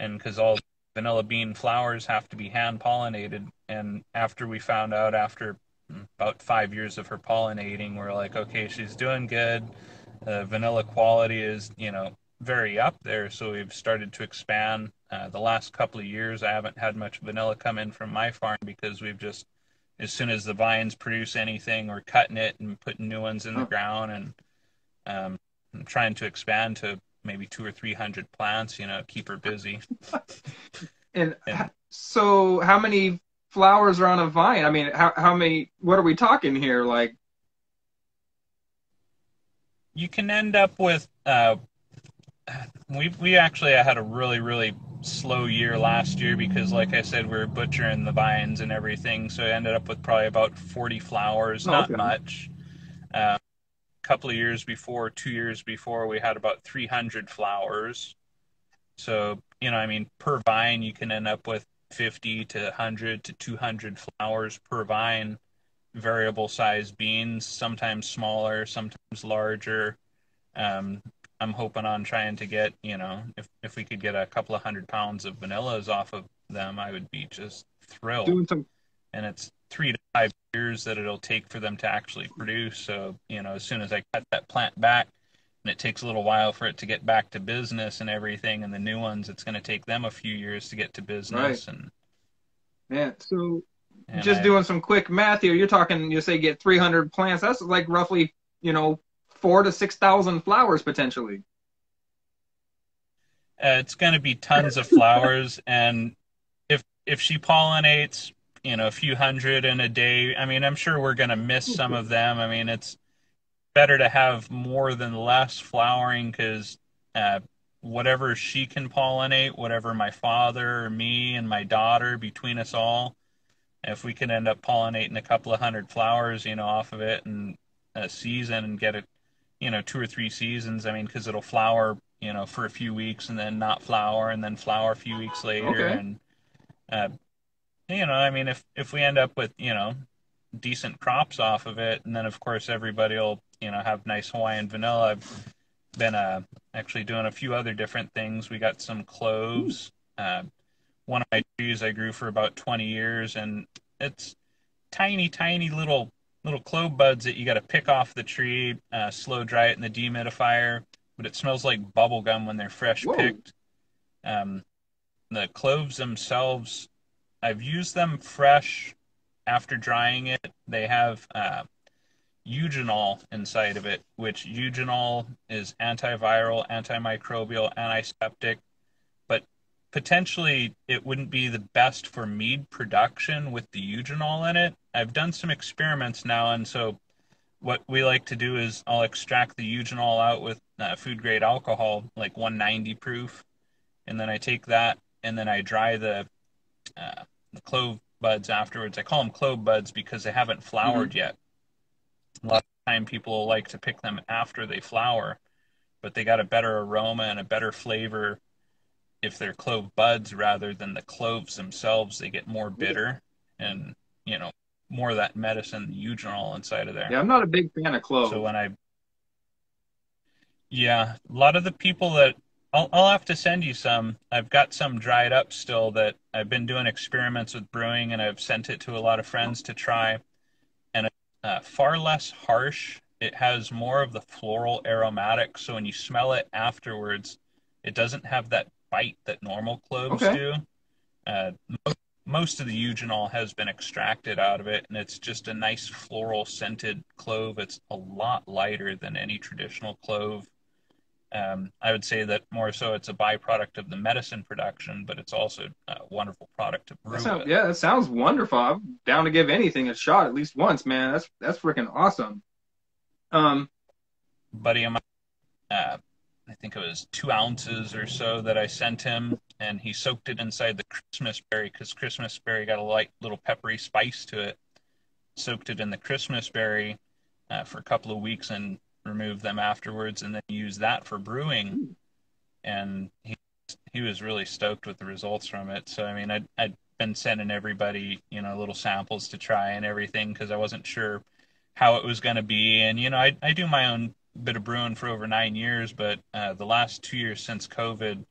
and because all vanilla bean flowers have to be hand pollinated, and after we found out after about 5 years of her pollinating, we're like, okay, she's doing good. Vanilla quality is, very up there. So we've started to expand. The last couple of years, I haven't had much vanilla come in from my farm because we've just, as soon as the vines produce anything, we're cutting it and putting new ones in the Huh. ground. And I'm trying to expand to maybe 200 or 300 plants, keep her busy. And And so how many flowers are on a vine? I mean, how many? What are we talking here? Like, you can end up with we actually had a really really slow year last year because like I said we were butchering the vines and everything, so I ended up with probably about 40 flowers, oh, not okay. much. A couple of years before, 2 years before, we had about 300 flowers. So I mean, per vine you can end up with 50 to 100 to 200 flowers per vine, variable size beans, sometimes smaller, sometimes larger. um, I'm hoping on trying to get, if we could get a couple of 100 pounds of vanillas off of them, I would be just thrilled. Doing some And it's 3 to 5 years that it'll take for them to actually produce. So, you know, as soon as I cut that plant back, and it takes a little while for it to get back to business and everything, and the new ones, it's going to take them a few years to get to business. Right. Yeah. So and just doing some quick math here, you're talking, you say get 300 plants. That's like roughly, you know, 4,000 to 6,000 flowers potentially. It's going to be tons of flowers, and if she pollinates, you know, a few hundred in a day, I mean, I'm sure we're going to miss some of them. I mean, it's better to have more than less flowering, because whatever she can pollinate, whatever my father or me and my daughter, between us all, if we can end up pollinating a couple of hundred flowers, you know, off of it in a season and get it, you know, 2 or 3 seasons, I mean, because it'll flower, you know, for a few weeks and then not flower and then flower a few weeks later. Okay. And you know, I mean, if we end up with, you know, decent crops off of it, and then of course everybody will, you know, have nice Hawaiian vanilla. I've been actually doing a few other different things. We got some cloves. One of my trees I grew for about 20 years, and it's tiny little clove buds that you got to pick off the tree, slow dry it in the dehumidifier, but it smells like bubble gum when they're fresh picked. The cloves themselves, I've used them fresh after drying it. They have eugenol inside of it, which eugenol is antiviral, antimicrobial, antiseptic, but potentially it wouldn't be the best for mead production with the eugenol in it. I've done some experiments now, and so what we like to do is I'll extract the eugenol out with food grade alcohol, like 190 proof, and then I take that and then I dry the clove buds afterwards. I call them clove buds because they haven't flowered yet. A lot of the time people like to pick them after they flower, but they got a better aroma and a better flavor if they're clove buds rather than the cloves themselves. They get more bitter and, you know, more of that medicine, the eugenol inside of there. Yeah, I'm not a big fan of cloves. So a lot of the people that I'll have to send you some. I've got some dried up still that I've been doing experiments with brewing, and I've sent it to a lot of friends to try. And it's far less harsh. It has more of the floral aromatic, so when you smell it afterwards, it doesn't have that bite that normal cloves do. Most of the eugenol has been extracted out of it, and it's just a nice floral scented clove. It's a lot lighter than any traditional clove. I would say that more so it's a byproduct of the medicine production, but it's also a wonderful product to brew with. Yeah, that sounds wonderful. I'm down to give anything a shot at least once, man. That's freaking awesome. Buddy of mine, I think it was 2 ounces or so that I sent him, and he soaked it inside the Christmas berry, because Christmas berry got a light little peppery spice to it. Soaked it in the Christmas berry for a couple of weeks and removed them afterwards, and then used that for brewing. And he was really stoked with the results from it. So I mean, I'd been sending everybody, you know, little samples to try and everything, because I wasn't sure how it was going to be. And you know, I do my own bit of brewing for over 9 years, but the last 2 years since COVID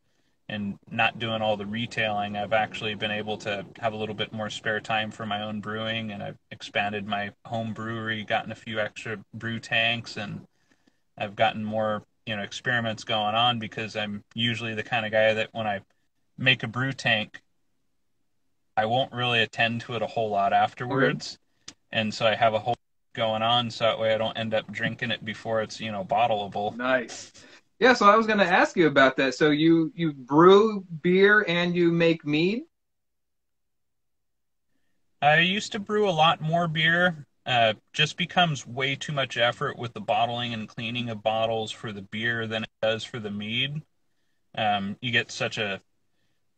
and not doing all the retailing, I've actually been able to have a little bit more spare time for my own brewing, and I've expanded my home brewery, gotten a few extra brew tanks, and I've gotten more, you know, experiments going on, because I'm usually the kind of guy that when I make a brew tank, I won't really attend to it a whole lot afterwards. And so I have a whole going on, so that way I don't end up drinking it before it's, you know, bottleable. Nice. Yeah, so I was going to ask you about that. So you brew beer and you make mead? I used to brew a lot more beer. Just becomes way too much effort with the bottling and cleaning of bottles for the beer than it does for the mead. You get such a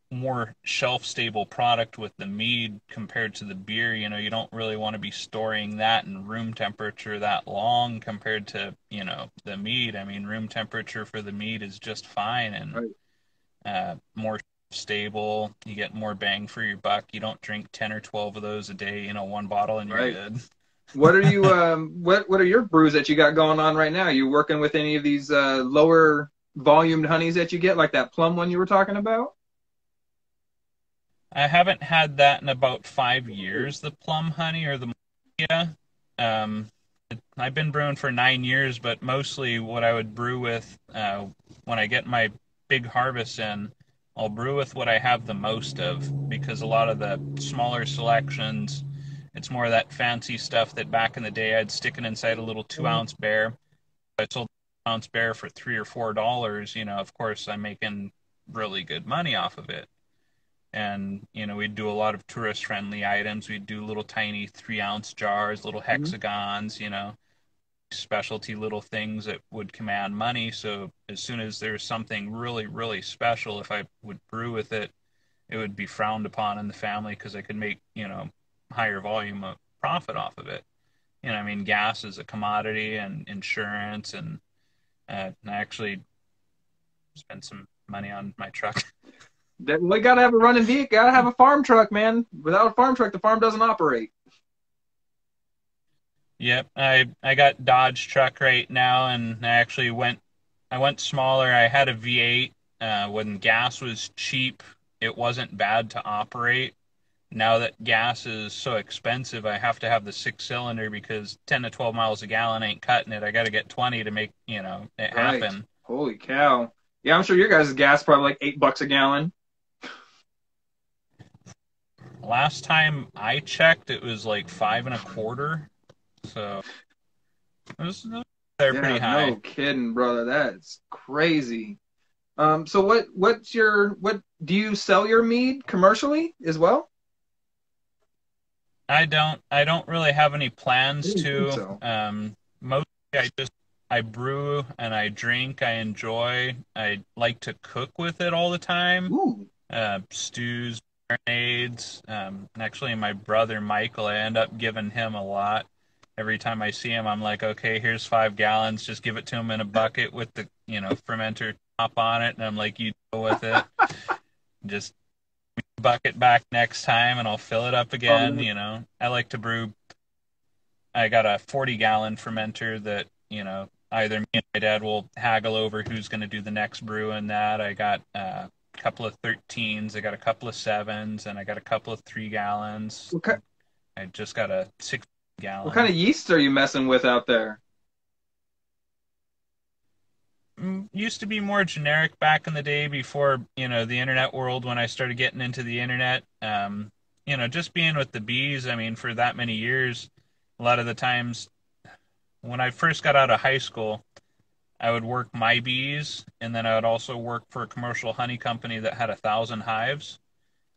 more shelf-stable product with the mead compared to the beer. You know, you don't really want to be storing that in room temperature that long compared to, you know, the mead. I mean, room temperature for the mead is just fine, and more stable. You get more bang for your buck. You don't drink 10 or 12 of those a day, you know, one bottle and you're good. What are you what are your brews that you got going on right now? Are you working with any of these lower volumed honeys that you get, like that plum one you were talking about? I haven't had that in about 5 years, the plum honey, or the Yeah. Um, I've been brewing for 9 years, but mostly what I would brew with when I get my big harvest in, I'll brew with what I have the most of because a lot of the smaller selections, it's more of that fancy stuff that back in the day I'd stick it inside a little 2 ounce bear. I sold 2 ounce bear for $3 or $4. Of course, I'm making really good money off of it. And we'd do a lot of tourist friendly items. We'd do little tiny 3 ounce jars, little Mhm. hexagons, specialty little things that would command money. So as soon as there's something really, really special, if I would brew with it, it would be frowned upon in the family because I could make, higher volume of profit off of it. I mean, gas is a commodity and insurance, and I actually spent some money on my truck. We gotta have a running vehicle. Gotta have a farm truck, man. Without a farm truck, the farm doesn't operate. Yep, I got Dodge truck right now, and I went smaller. I had a V8 when gas was cheap. It wasn't bad to operate. Now that gas is so expensive, I have to have the 6 cylinder because 10 to 12 miles a gallon ain't cutting it. I got to get 20 to make it Right. happen. Holy cow. Yeah, I'm sure your guys' gas is probably like $8 a gallon. Last time I checked, it was like 5.25. So they're Yeah, pretty no high. kidding, brother. That's crazy. So what do you sell your mead commercially as well? I don't really have any I plans didn't think to. so. Mostly I brew and I drink. I enjoy. I like to cook with it all the time. Ooh. Stews, marinades. And actually, my brother Michael, I end up giving him a lot. Every time I see him, I'm like, okay, here's 5 gallons. Just give it to him in a bucket with the fermenter top on it, and I'm like, you deal with it. Just bucket back next time, and I'll fill it up again. Um, I like to brew. I got a 40-gallon fermenter that either me and my dad will haggle over who's going to do the next brew in that. I got a couple of 13s, I got a couple of 7s, and I got a couple of 3 gallons. what kind, I just got a six what kind gallon. of yeast are you messing with out there? Used to be more generic back in the day before the internet world. When I started getting into the internet, just being with the bees. I mean, for that many years, a lot of the times when I first got out of high school, I would work my bees, and then I would also work for a commercial honey company that had 1,000 hives.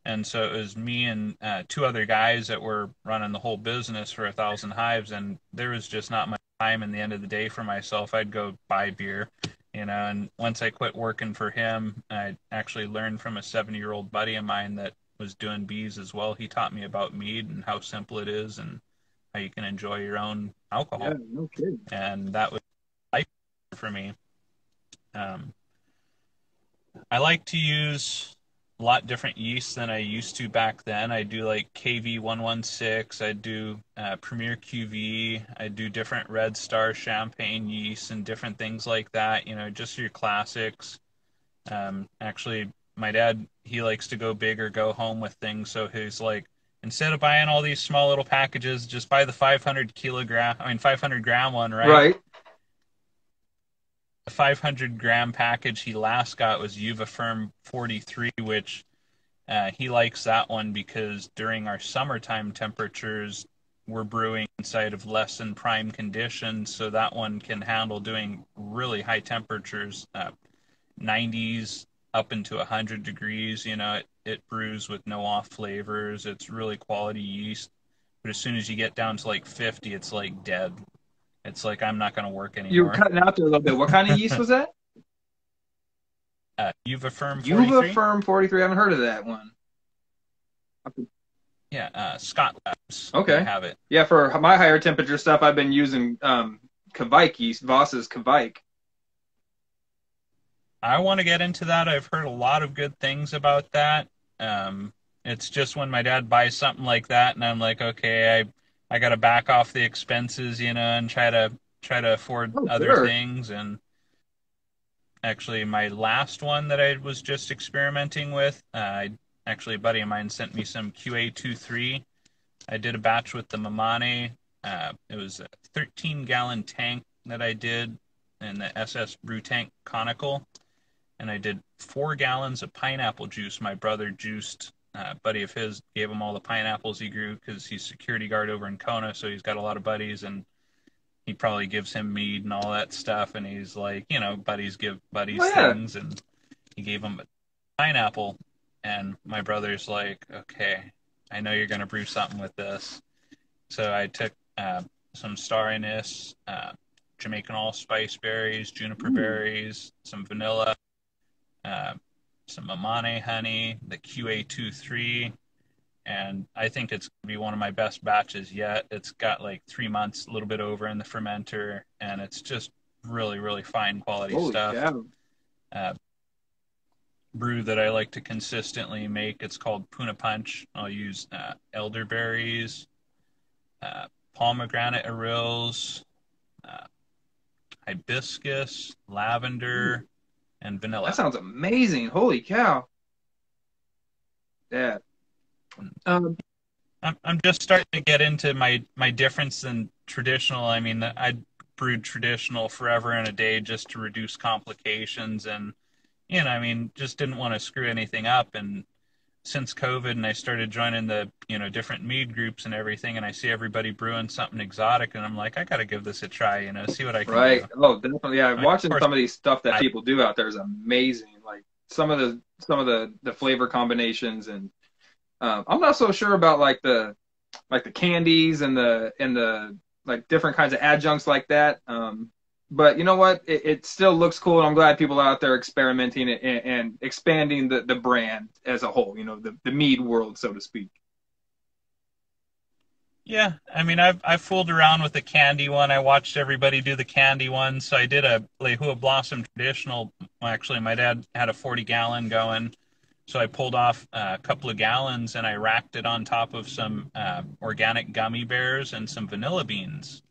And so it was me and two other guys that were running the whole business for 1,000 hives, and there was just not much time in the end of the day for myself. I'd go buy beer, and once I quit working for him, I actually learned from a 70-year-old buddy of mine that was doing bees as well. He taught me about mead and how simple it is and how you can enjoy your own Yeah, alcohol. no kidding. And that was life for me. Um, I like to use a lot different yeasts than I used to back then. I do like KV116. I do Premier QV. I do different Red Star champagne yeasts and different things like that. Just your classics. Actually, my dad, he likes to go big or go home with things. So he's like, instead of buying all these small little packages, just buy the 500 gram one, right? Right. The 500-gram package he last got was Uvafirm 43, which he likes that one because during our summertime temperatures, we're brewing inside of less than prime conditions, so that one can handle doing really high temperatures, 90s up into 100 degrees. It brews with no off flavors. It's really quality yeast. But as soon as you get down to like 50, it's like dead. It's like I'm not going to work You were anymore. cutting out there a little bit. What kind of yeast was that? Uvafirm 43. Uvafirm 43. I haven't heard of that one. Yeah, Scott Labs. They Okay. have it. Yeah, for my higher temperature stuff, I've been using Kvike yeast, Voss's Kvike. I want to get into that. I've heard a lot of good things about that. It's just when my dad buys something like that, and I'm like, okay, I got to back off the expenses, and try to afford Oh, other sure. things. And actually, my last one that I was just experimenting with, actually a buddy of mine sent me some QA23. I did a batch with the Mamane. it was a 13-gallon tank that I did in the SS Brew Tank Conical, and I did 4 gallons of pineapple juice. My brother juiced, a buddy of his gave him all the pineapples he grew because he's security guard over in Kona, so he's got a lot of buddies, and he probably gives him mead and all that stuff, and he's like, buddies give buddies things, and he gave him a pineapple, and my brother's like, okay, I know you're going to brew something with this. So I took some star anise, Jamaican allspice berries, juniper berries, some vanilla, some Amane honey, the QA23, and I think it's going to be one of my best batches yet. It's got like 3 months, a little bit over in the fermenter, and it's just really, really fine quality stuff. Brew that I like to consistently make, it's called Puna Punch. I'll use elderberries, pomegranate arils, hibiscus, lavender, and vanilla. That sounds amazing. Holy cow. Yeah. I'm just starting to get into my difference in traditional. I mean, I brewed traditional forever and a day just to reduce complications, and just didn't want to screw anything up. And since COVID, and I started joining the different mead groups and everything, and I see everybody brewing something exotic, and I'm like, I got to give this a try, see what I can do. Oh, definitely. Yeah, watching some of these stuff that people do out there is amazing. Like some of the flavor combinations, and I'm not so sure about like the candies and the like different kinds of adjuncts like that. But you know what? It still looks cool, and I'm glad people are out there experimenting and expanding the brand as a whole, the mead world, so to speak. Yeah, I mean, I've fooled around with the candy one. I watched everybody do the candy one, so I did a Lehua Blossom traditional. Well, actually, my dad had a 40-gallon going, so I pulled off a couple of gallons, and I racked it on top of some organic gummy bears and some vanilla beans.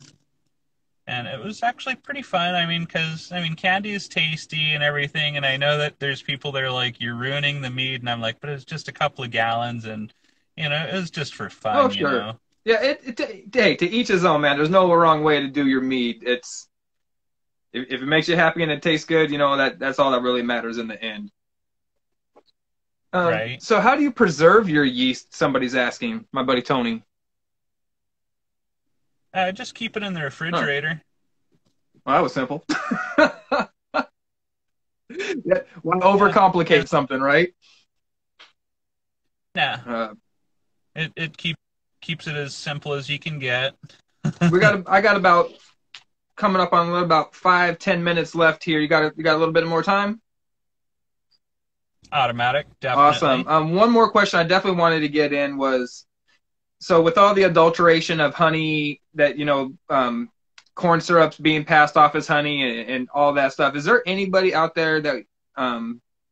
And it was actually pretty fun. Because candy is tasty and everything, and I know that there's people that are like, you're ruining the mead, and I'm like, but it's just a couple of gallons, and it was just for fun. Oh, sure. Yeah, hey, to each his own, man. There's no wrong way to do your mead. It's if it makes you happy and it tastes good, that's all that really matters in the end. Right. So how do you preserve your yeast? Somebody's asking, my buddy Tony. Just keep it in the refrigerator. Well, that was simple. Yeah, why overcomplicate something, right? Nah. It keeps it as simple as you can get. I got about coming up on about 5-10 minutes left here. You got a little bit more time? Automatic, definitely. Awesome. One more question I definitely wanted to get in was, so with all the adulteration of honey that, corn syrups being passed off as honey and all that stuff, is there anybody out there that,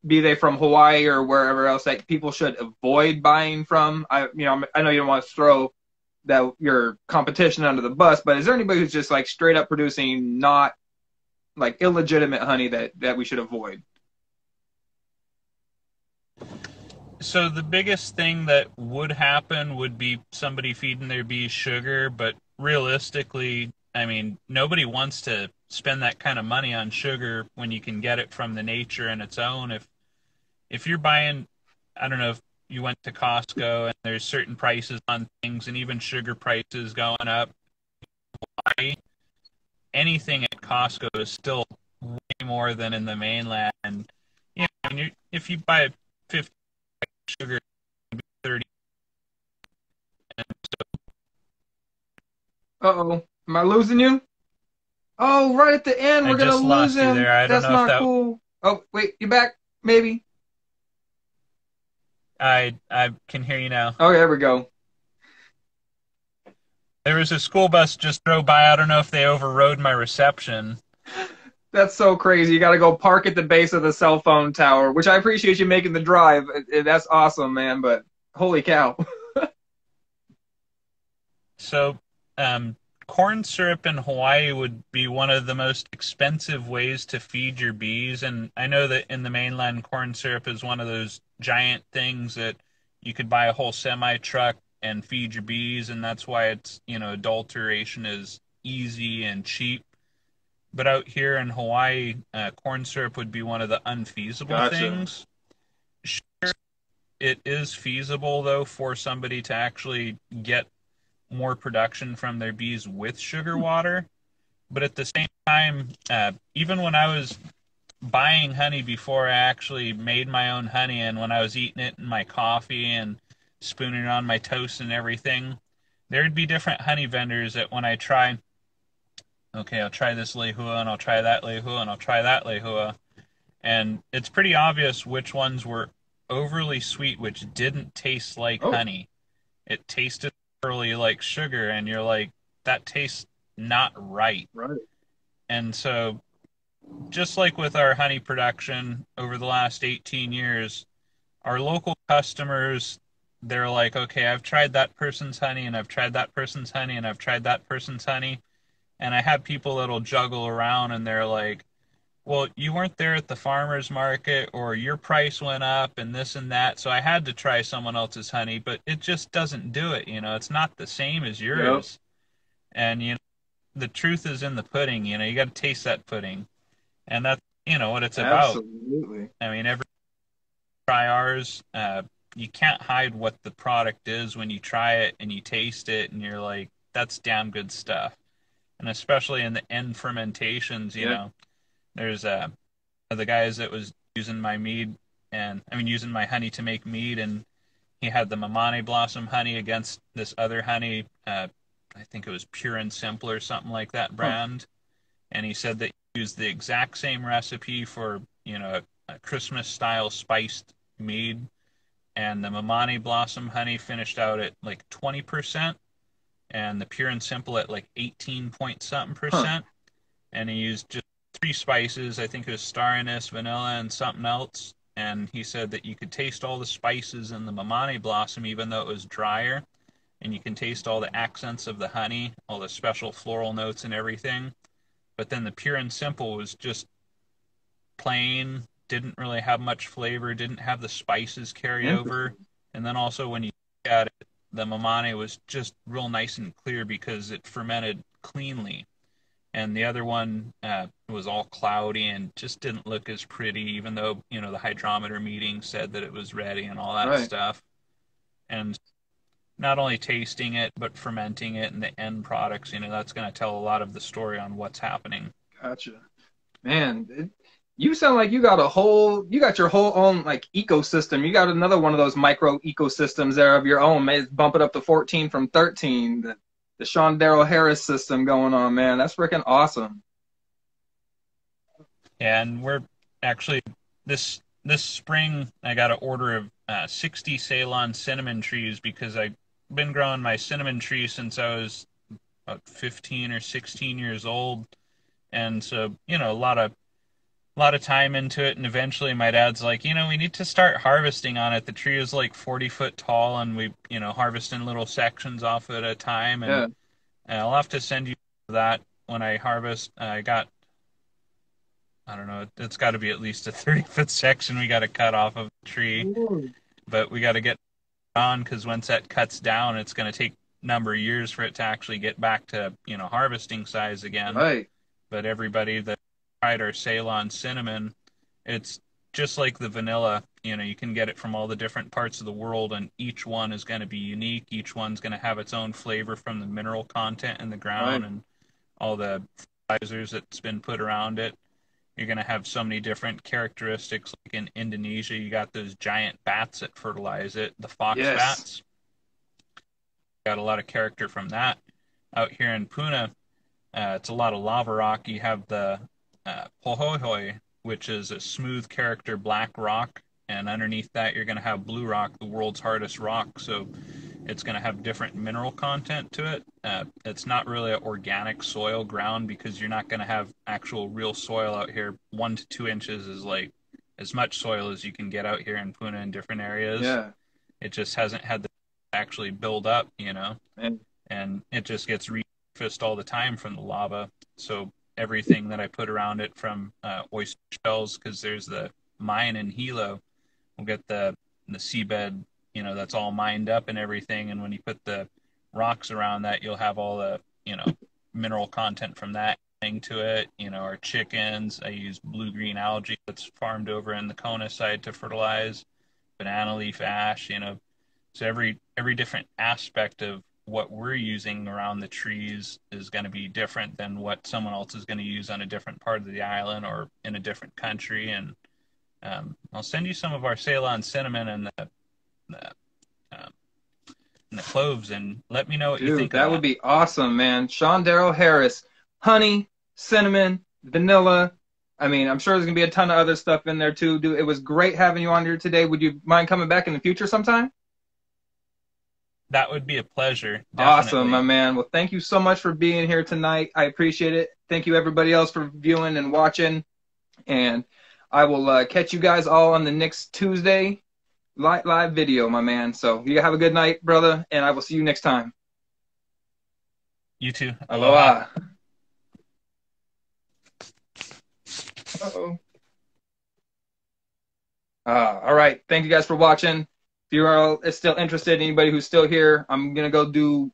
be they from Hawaii or wherever else, that people should avoid buying from? I know you don't want to throw your competition under the bus, but is there anybody who's just like straight up producing not like illegitimate honey that we should avoid? So the biggest thing that would happen would be somebody feeding their bees sugar, but realistically, nobody wants to spend that kind of money on sugar when you can get it from the nature in its own. If you're buying, I don't know if you went to Costco and there's certain prices on things, and even sugar prices going up, anything at Costco is still way more than in the mainland. And, if you buy 50 sugar, 30. Uh-oh. Am I losing you? Oh, right at the end, we're going to lose him. That's not cool. Oh, wait, you back? Maybe. I can hear you now. Oh, there we go. There was a school bus just drove by. I don't know if they overrode my reception. That's so crazy. You got to go park at the base of the cell phone tower, which I appreciate you making the drive. That's awesome, man, but holy cow. So, corn syrup in Hawaii would be one of the most expensive ways to feed your bees, and I know that in the mainland, corn syrup is one of those giant things that you could buy a whole semi-truck and feed your bees, and that's why it's, adulteration is easy and cheap. But out here in Hawaii, corn syrup would be one of the unfeasible Gotcha. things. Sure, it is feasible though for somebody to actually get more production from their bees with sugar water. But at the same time, even when I was buying honey before I actually made my own honey, and when I was eating it in my coffee and spooning it on my toast and everything, there'd be different honey vendors that when I try, okay, I'll try this lehua and I'll try that lehua and I'll try that lehua, and it's pretty obvious which ones were overly sweet, which didn't taste like Oh, honey. It tasted overly like sugar, and you're like, that tastes not right. right. And so, just like with our honey production over the last 18 years, our local customers, they're like, okay, I've tried that person's honey, and I've tried that person's honey, and I've tried that person's honey. And I have people that'll juggle around, and they're like, well, you weren't there at the farmer's market, or your price went up and this and that, so I had to try someone else's honey, but it just doesn't do it. It's not the same as Yep. yours. And, the truth is in the pudding. You got to taste that pudding. And that's, what it's about. Absolutely. I mean, every try ours, you can't hide what the product is when you try it and you taste it and you're like, that's damn good stuff. And especially in the end fermentations, Yeah. there's the guys that was using my mead, and I mean using my honey to make mead, and he had the Mamane Blossom honey against this other honey, I think it was Pure and Simple or something like that Huh. brand, and he said that he used the exact same recipe for a Christmas style spiced mead, and the Mamane Blossom honey finished out at like 20%, and the Pure and Simple at like 18 point something Huh. percent, and he used just three spices. I think it was star anise, vanilla, and something else. And he said that you could taste all the spices in the Mamane Blossom, even though it was drier. And you can taste all the accents of the honey, all the special floral notes and everything. But then the Pure and Simple was just plain, didn't really have much flavor, didn't have the spices carry over. Interesting. And then also when you look at it, the Mamane was just real nice and clear because it fermented cleanly, and the other one was all cloudy and just didn't look as pretty, even though the hydrometer meeting said that it was ready and all that Right. stuff. And not only tasting it but fermenting it and the end products, that's going to tell a lot of the story on what's happening. Gotcha. Man, you sound like you got your whole own like ecosystem. You got another one of those micro ecosystems there of your own. Maybe bump it up to 14 from 13. The Shawn Darryl Harris system going on, man. That's freaking awesome. And we're actually this spring I got an order of 60 Ceylon cinnamon trees because I've been growing my cinnamon tree since I was about 15 or 16 years old, and so a lot of time into it, and eventually my dad's like, we need to start harvesting on it. The tree is like 40 foot tall, and we harvest in little sections off it at a time, and Yeah. I'll have to send you that when I harvest. I don't know, it's got to be at least a 30-foot section we got to cut off of the tree, Ooh. but we got to get on because once that cuts down, it's going to take a number of years for it to actually get back to harvesting size again. Right. But everybody that tried our Ceylon cinnamon, it's just like the vanilla. You can get it from all the different parts of the world, and each one is going to be unique. Each one's going to have its own flavor from the mineral content in the ground Right. and all the fertilizers that's been put around it. You're going to have so many different characteristics. Like in Indonesia, you got those giant bats that fertilize it, the fox Yes. bats. Got a lot of character from that. Out here in Puna, it's a lot of lava rock. You have the Pohohoi, which is a smooth character black rock, and underneath that you're going to have blue rock, the world's hardest rock. So it's going to have different mineral content to it. It's not really an organic soil ground because you're not going to have actual real soil out here. 1 to 2 inches is like as much soil as you can get out here in Puna in different areas. Yeah. It just hasn't had the actually build up, Man. and it just gets resurfaced all the time from the lava. So everything that I put around it, from oyster shells, because there's the mine in Hilo, we'll get the seabed, that's all mined up and everything. And when you put the rocks around that, you'll have all the, mineral content from that thing to it. Our chickens, I use blue-green algae that's farmed over in the Kona side to fertilize, banana leaf ash, so every different aspect of what we're using around the trees is going to be different than what someone else is going to use on a different part of the island or in a different country. And I'll send you some of our Ceylon cinnamon and the, um, and the cloves, and let me know what you think of that. Would be awesome, man. Shawn Darryl Harris, honey, cinnamon, vanilla. I mean, I'm sure there's going to be a ton of other stuff in there too. Dude, it was great having you on here today. Would you mind coming back in the future sometime? That would be a pleasure. Definitely. Awesome, my man. Well, thank you so much for being here tonight. I appreciate it. Thank you, everybody else, for viewing and watching. And I will catch you guys all on the next Tuesday live video, my man. So you have a good night, brother, and I will see you next time. You too. Aloha. Uh-oh. All right. Thank you guys for watching. If you are still interested, anybody who's still here, I'm going to go do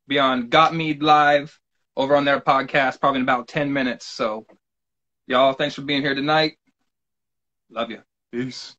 be on Got Mead Live over on their podcast probably in about 10 minutes. So, y'all, thanks for being here tonight. Love you. Peace.